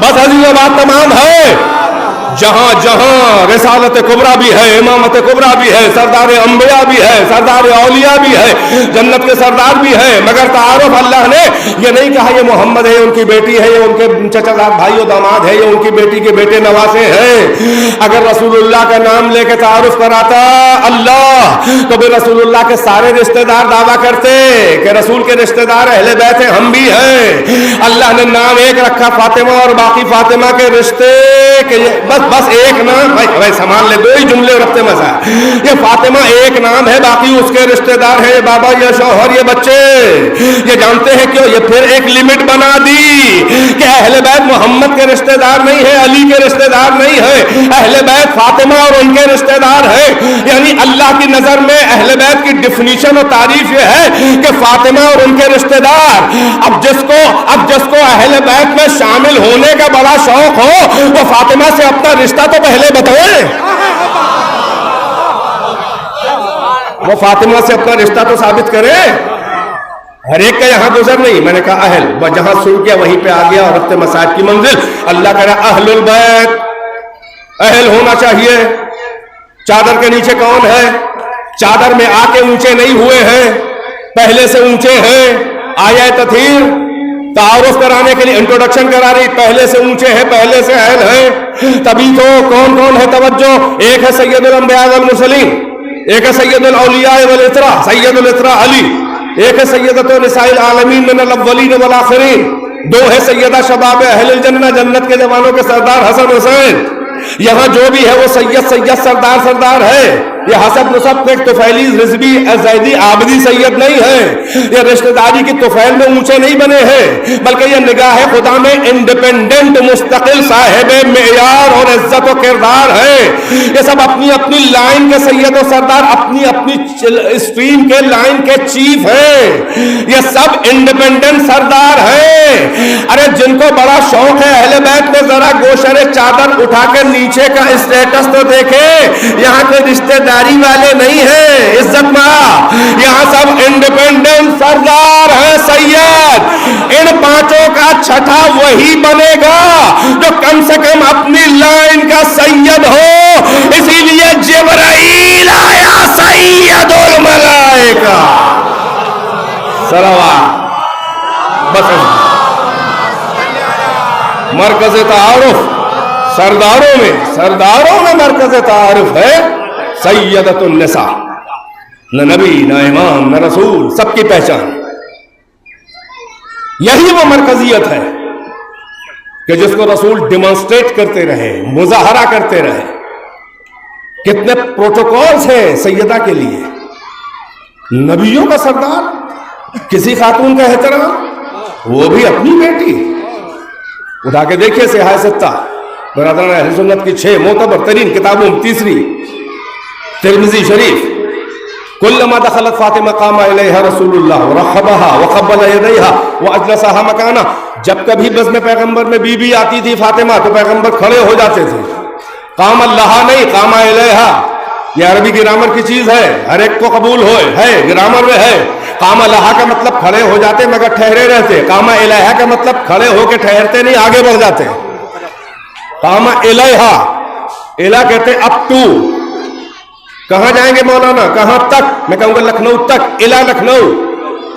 بس عزیز بات تمام ہے. جہاں جہاں رسالت کبریٰ بھی ہے, امامت کبریٰ بھی ہے, سردار انبیاء بھی ہے, سردار اولیاء بھی ہے, جنت کے سردار بھی ہے, مگر تعارف اللہ نے یہ نہیں کہا یہ محمد ہے, ان کی بیٹی ہے, یہ ان کے چچا زاد بھائی و داماد ہے, یہ ان کی بیٹی کے بیٹے نواسے ہیں. اگر رسول اللہ کا نام لے کے تعارف کراتا اللہ تو پھر رسول اللہ کے سارے رشتہ دار دعویٰ کرتے کہ رسول کے رشتہ دار اہل بیت ہیں, ہم بھی ہیں. اللہ نے نام ایک رکھا فاطمہ, اور باقی فاطمہ کے رشتے کہ بس ایک نام. بھائی سامان لے, 2 ہی جملے رکھتے مزہ. یہ فاطمہ ایک نام ہے, باقی اس کے رشتہ دار ہیں, یہ بابا, یہ شوہر, یہ بچے. یہ جانتے ہیں کیوں؟ یہ پھر ایک لمٹ بنا دی کہ اہل بیت محمد کے رشتہ دار نہیں ہے, علی کے رشتہ دار نہیں ہے, اہل بیت فاطمہ اور ان کے رشتہ دار ہے. یعنی اللہ کی نظر میں اہل بیت کی ڈیفینیشن اور تعریف یہ ہے کہ فاطمہ اور ان کے رشتہ دار. اب جس کو اہل بیت میں شامل ہونے کا بڑا شوق ہو وہ فاطمہ سے اپنا رشتہ تو پہلے بتائیں. وہ فاطمہ سے اپنا رشتہ تو ثابت کرے. ہر ایک کا یہاں گزر نہیں. میں نے کہا اہل, جہاں سن کیا وہیں پہ آ گیا, اور رفت مساج کی منزل. اللہ کہہ رہا اہل البیت اہل ہونا چاہیے. چادر کے نیچے کون ہے؟ چادر میں آ کے اونچے نہیں ہوئے ہیں, پہلے سے اونچے ہیں. آیا تطہیر تعارف کرانے کے لیے انٹروڈکشن کرا رہی, پہلے سے اونچے ہیں, پہلے سے اہل ہیں. تبھی تو کون کون ہے توجہ. ایک ہے سید الانبیاء والمرسلین, ایک ہے سید الاولیاء والاطراء سید الاطراء علی, ایک ہے سیدۃ نساء العالمین من الاولین والآخرین, 2 ہے سیدہ شباب اہل الجنہ, جنت کے جوانوں کے سردار حسن حسین. یہاں جو بھی ہے وہ سید سردار ہے. یہ حسب نسب ایک طفیلی رضوی زیدی عابدی سید نہیں ہے. یہ رشتہ داری کی طفیل میں اونچے نہیں بنے ہیں, بلکہ یہ نگاہ خدا میں انڈیپینڈنٹ مستقل صاحب معیار اور عزت و کردار ہے. یہ سب اپنی اپنی لائن کے سید و سردار, اپنی اپنی اسٹریم کے لائن کے چیف ہیں. یہ سب انڈیپینڈنٹ سردار ہیں. ارے جن کو بڑا شوق ہے اہل بیت میں, ذرا گوشر چادر اٹھا کے نیچے کا اسٹیٹس تو دیکھے. یہاں کے رشتہ داری والے نہیں ہیں, عزت ماں, یہاں سب انڈیپینڈنٹ سردار ہیں سید. ان 5 کا چھٹا وہی بنے گا جو کم سے کم اپنی لائن کا سید ہو. اسی لیے جبرائیل آیا سید الملائکہ صلوات. بس مرکز تعارف سرداروں میں مرکز تعارف ہے سیدۃ النساء. نہ نبی, نہ امام, نہ رسول, سب کی پہچان. یہی وہ مرکزیت ہے کہ جس کو رسول ڈیمانسٹریٹ کرتے رہے, مظاہرہ کرتے رہے. کتنے پروٹوکولز ہیں سیدہ کے لیے. نبیوں کا سردار, کسی خاتون کا احترام, وہ بھی اپنی بیٹی. اٹھا کے دیکھیے سیاہ ستہ برادران اہل سنت کی 6 معتبر ترین کتابوں میں تیسری ترمذی شریف. کلما دخلت فاطمہ قام الیہا رسول اللہ ورحبها وقبل یدیہا واجلسها مکانا. جب کبھی بزم پیغمبر میں بی بی آتی تھی فاطمہ تو پیغمبر کھڑے ہو جاتے تھے. قام اللہ نہیں, قام الیہا. یہ عربی گرامر کی چیز ہے, ہر ایک کو قبول ہے, گرامر میں ہے. قام اللہ کا مطلب کھڑے ہو جاتے مگر ٹھہرے رہتے. قام الیہا کا مطلب کھڑے ہو کے ٹھہرتے نہیں, آگے بڑھ جاتے. قام الیہا, الہ کہتے اپ ٹو. کہاں جائیں گے مولانا, کہاں تک؟ میں کہوں گا لکھنؤ تک. الہ لکھنؤ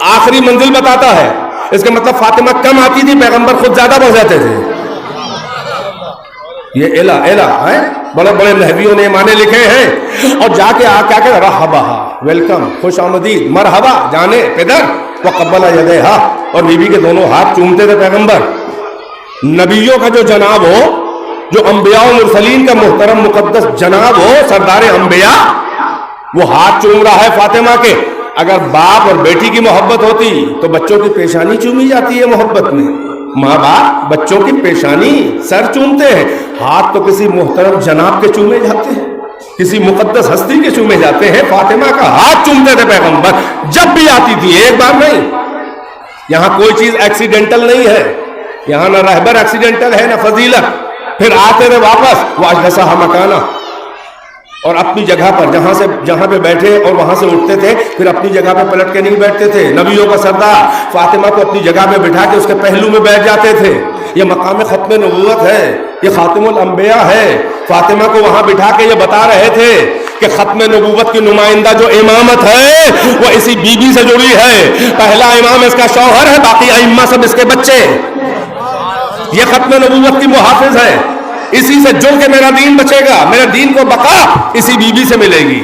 آخری منزل بتاتا ہے. اس کا مطلب فاطمہ کم آتی تھی, پیغمبر خود زیادہ بڑھ جاتے تھے. یہ الا ہے، بڑے بڑے نحویوں نے معنی لکھے ہیں. اور جا کے کیا کہ رحبہ، ویلکم، خوش آمدید، مرحبا، جانے پدر، وقبل یدیہا، اور بیوی کے دونوں ہاتھ چومتے تھے پیغمبر. نبیوں کا جو جناب ہو، جو انبیاء و مرسلین کا محترم مقدس جناب ہو، سردار انبیاء، وہ ہاتھ چوم رہا ہے فاطمہ کے. اگر باپ اور بیٹی کی محبت ہوتی تو بچوں کی پیشانی چومی جاتی ہے محبت میں. ماں باپ بچوں کی پیشانی، سر چومتے ہیں، ہاتھ تو کسی محترم جناب کے چومے جاتے ہیں، کسی مقدس ہستی کے چومے جاتے ہیں. فاطمہ کا ہاتھ چومتے تھے پیغمبر جب بھی آتی تھی، ایک بار نہیں. یہاں کوئی چیز ایکسیڈنٹل نہیں ہے، یہاں نہ رہبر ایکسیڈنٹل ہے نہ فضیلت. پھر آتے تھے واپس، واجلسہ مکانہ، اور اپنی جگہ پر جہاں پہ بیٹھے اور وہاں سے اٹھتے تھے، پھر اپنی جگہ پہ پلٹ کے نہیں بیٹھتے تھے. نبیوں کا سردار فاطمہ کو اپنی جگہ پہ بٹھا کے اس کے پہلو میں بیٹھ جاتے تھے. یہ مقام ختم نبوت ہے، یہ خاتم الانبیاء ہے. فاطمہ کو وہاں بٹھا کے یہ بتا رہے تھے کہ ختم نبوت کی نمائندہ جو امامت ہے وہ اسی بی بی سے جڑی ہے. پہلا امام اس کا شوہر ہے، باقی ائمہ سب اس کے بچے. یہ ختم نبوت کی محافظ ہے. اسی سے جڑ کے میرا دین بچے گا، میرے دین کو بقا اسی بی بی سے ملے گی.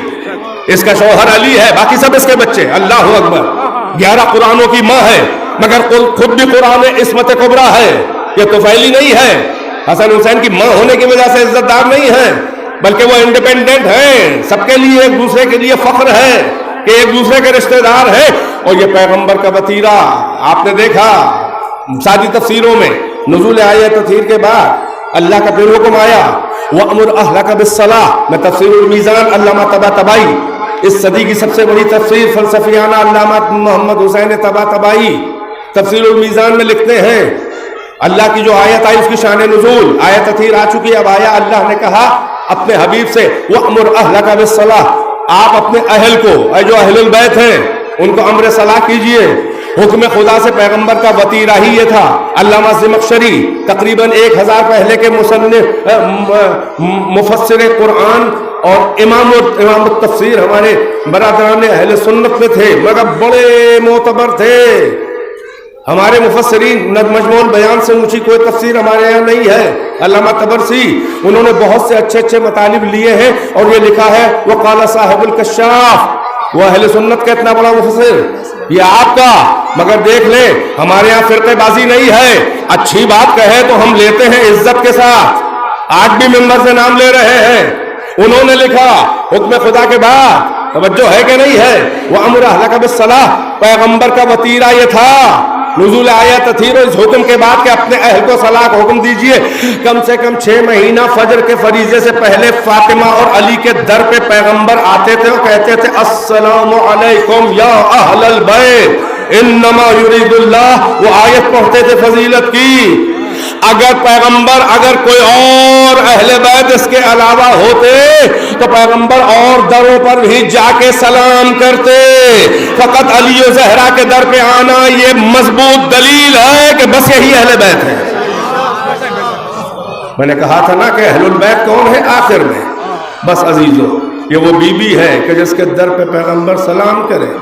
اس کا شوہر علی ہے، باقی سب اس کے بچے. اللہ اکبر. 11 قرآنوں کی ماں ہے، مگر خود بھی قرآن عصمت کبریٰ ہے. یہ طفیلی نہیں ہے، حسن حسین کی ماں ہونے کی وجہ سے عزت دار نہیں ہے، بلکہ وہ انڈیپینڈنٹ ہیں. سب کے لیے ایک دوسرے کے لیے فخر ہے کہ ایک دوسرے کے رشتہ دار ہیں. اور یہ پیغمبر کا وتیرہ آپ نے دیکھا ساری تفسیروں میں. نزول آیت تطہیر کے بعد اللہ کا پھر حکم آیا وَأْمُرْ أَهْلَكَ بِالصَّلَاةِ. میں تفسیر المیزان علامہ طباطبائی، اس صدی کی سب سے بڑی تفسیر فلسفیانہ علامہ محمد حسین طباطبائی تفسیر المیزان میں لکھتے ہیں، اللہ کی جو آیت آئی اس کی شان نزول، آیت تطہیر آ چکی، اب آیا اللہ نے کہا اپنے حبیب سے وَأْمُرْ أَهْلَكَ بِالصَّلَاةِ. آپ اپنے اہل کو، جو اہل البیت ہیں، ان کو امر صلاح کیجئے. حکم خدا سے پیغمبر کا وتیرہ ہی یہ تھا. علامہ زمخشری تقریباً 1000 پہلے کے مفسر قرآن اور امام التفسیر ہمارے برادران اہل سنت میں تھے، مگر بڑے معتبر تھے. ہمارے مفسرین مجموع بیان سے اونچی کوئی تفسیر ہمارے یہاں نہیں ہے. علامہ طبرسی، انہوں نے بہت سے اچھے مطالب لیے ہیں اور یہ لکھا ہے وقال صاحب الکشاف. وہ اہل سنت کا اتنا بڑا مفسر، یہ آپ کا. مگر دیکھ لیں ہمارے یہاں فرقے بازی نہیں ہے. اچھی بات کہے تو ہم لیتے ہیں عزت کے ساتھ. آج بھی ممبر سے نام لے رہے ہیں. انہوں نے لکھا حکم خدا کے بعد، توجہ ہے کہ نہیں ہے، وَأَمُرْ أَهْلَكَ بِالصَّلَاةِ. پیغمبر کا وتیرہ یہ تھا. نزول آیت تطہیر اس حکم کے بعد کہ اپنے اہل کو صلاح کا حکم دیجئے. کم سے کم 6 مہینہ فجر کے فریضے سے پہلے فاطمہ اور علی کے در پہ پیغمبر آتے تھے اور کہتے تھے السلام علیکم یا اہل البیت انما یرید اللہ. وہ آیت پڑھتے تھے فضیلت کی. اگر کوئی اور اہل بیت اس کے علاوہ ہوتے تو پیغمبر اور دروں پر بھی جا کے سلام کرتے. فقط علی و زہرا کے در پہ آنا یہ مضبوط دلیل ہے کہ بس یہی اہل بیت ہے. میں نے کہا تھا نا کہ اہل البیت کون ہے آخر میں. بس عزیزو، یہ وہ بی بی ہے کہ جس کے در پہ پیغمبر سلام کرے.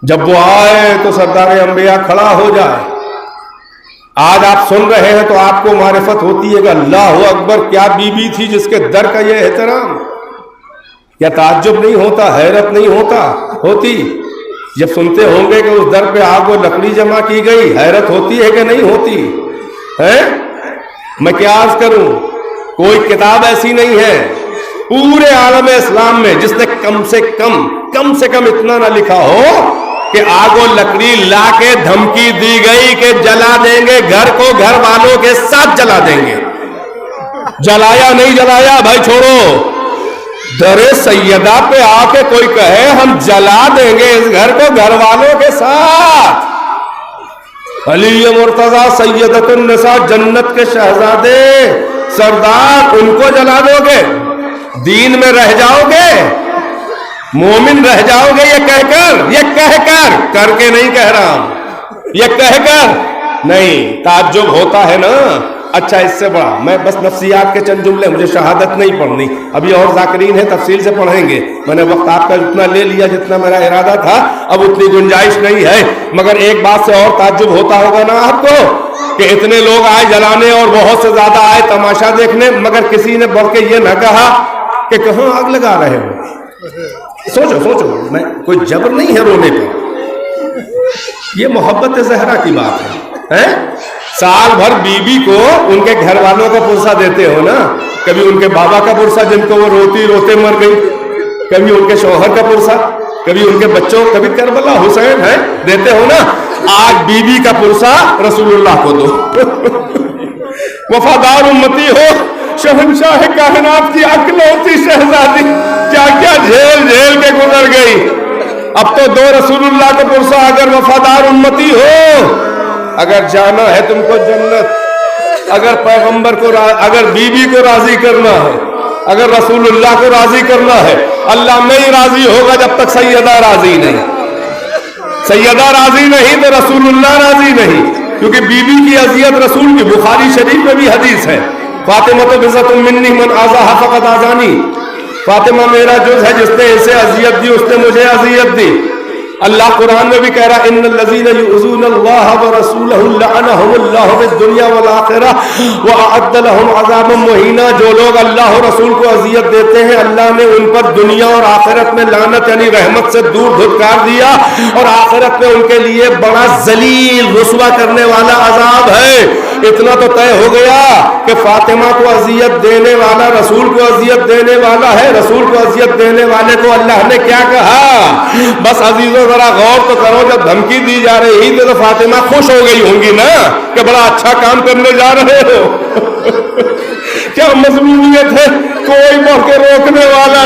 جب وہ آئے تو سردار انبیاء کھڑا ہو جائے. آج آپ سن رہے ہیں تو آپ کو معرفت ہوتی ہے کہ اللہ اکبر، کیا بی بی تھی جس کے در کا یہ احترام. کیا تعجب نہیں ہوتا، حیرت نہیں ہوتی جب سنتے ہوں گے کہ اس در پہ آگ و لکڑی جمع کی گئی؟ حیرت ہوتی ہے کہ نہیں ہوتی ہے؟ میں کیا عرض کروں، کوئی کتاب ایسی نہیں ہے پورے عالم اسلام میں جس نے کم سے کم اتنا نہ لکھا ہو کہ آگ و لکڑی لا کے دھمکی دی گئی کہ جلا دیں گے گھر کو، گھر والوں کے ساتھ جلا دیں گے. جلایا نہیں جلایا بھائی چھوڑو. در سیدہ پہ آ کے کوئی کہے ہم جلا دیں گے اس گھر کو گھر والوں کے ساتھ. علی مرتضی سیدۃ النساء، جنت کے شہزادے سردار، ان کو جلا دو گے؟ دین میں رہ جاؤ گے، مومن رہ جاؤ گے؟ یہ کر کے نہیں کہہ رہا ہوں، یہ کہہ کر نہیں. تعجب ہوتا ہے نا. اچھا اس سے بڑا میں بس نفسیات کے چند جملے، مجھے شہادت نہیں پڑھنی، ابھی اور ذاکرین ہیں تفصیل سے پڑھیں گے. میں نے وقت آپ کا اتنا لے لیا جتنا میرا ارادہ تھا، اب اتنی گنجائش نہیں ہے. مگر ایک بات سے اور تعجب ہوتا ہوگا نا آپ کو کہ اتنے لوگ آئے جلانے اور بہت سے زیادہ آئے تماشا دیکھنے، مگر کسی نے بڑھ کے یہ نہ کہا کہ کہاں آگ لگا رہے ہو۔ سوچو میں کوئی جبر نہیں ہے رونے پہ، یہ محبت زہرا کی بات ہے۔ سال بھر بیوی کو ان کے گھر والوں کا پرسہ دیتے ہو نا، کبھی ان کے بابا کا پرسہ جن کو وہ روتی روتے مر گئی، کبھی ان کے شوہر کا پرسہ، کبھی ان کے بچوں، کبھی کربلا حسین ہے دیتے ہو نا، آج بیوی کا پرسہ رسول اللہ کو دو۔ وفادار امتی ہو، شہنشاہ کائنات کی اکلوتی شہزادی، کیا کیا جھیل جھیل کے گزر گئی، اب تو دو رسول اللہ کا پرسہ اگر وفادار امتی ہو۔ اگر جانا ہے تم کو جنت، اگر پیغمبر کو اگر بیوی کو راضی کرنا ہے، اگر رسول اللہ کو راضی کرنا ہے، اللہ نہیں راضی ہوگا جب تک سیدہ راضی نہیں، سیدہ راضی نہیں تو رسول اللہ راضی نہیں، کیونکہ بیوی کی اذیت رسول کی، بخاری شریف میں بھی حدیث ہے، فاطمہ تو بزت منی من آزاہا فقط آزانی، فاطمہ میرا جز ہے، جس نے اسے اذیت دی اس نے مجھے اذیت دی۔ اللہ قرآن میں بھی کہہ رہا ان الذین یؤذون اللہ ورسولہ لعنہم اللہ فی الدنیا والآخرہ واعد لهم عذابا مہینا، جو لوگ اللہ اور رسول کو اذیت دیتے ہیں اللہ نے ان پر دنیا اور آخرت میں لعنت یعنی رحمت سے دور دھتکار دیا، اور آخرت میں ان کے لیے بڑا ذلیل رسوا کرنے والا عذاب ہے۔ اتنا تو طے ہو گیا کہ فاطمہ کو اذیت دینے والا رسول کو اذیت دینے والا ہے، رسول کو اذیت دینے والے کو اللہ نے کیا کہا؟ بس عزیزوں ذرا غور تو کرو، جب دھمکی دی جا رہی تھی تو فاطمہ خوش ہو گئی ہوں گی نا کہ بڑا اچھا کام کرنے جا رہے ہو۔ کیا مضمونیت ہے، کوئی بڑھ کے روکنے والا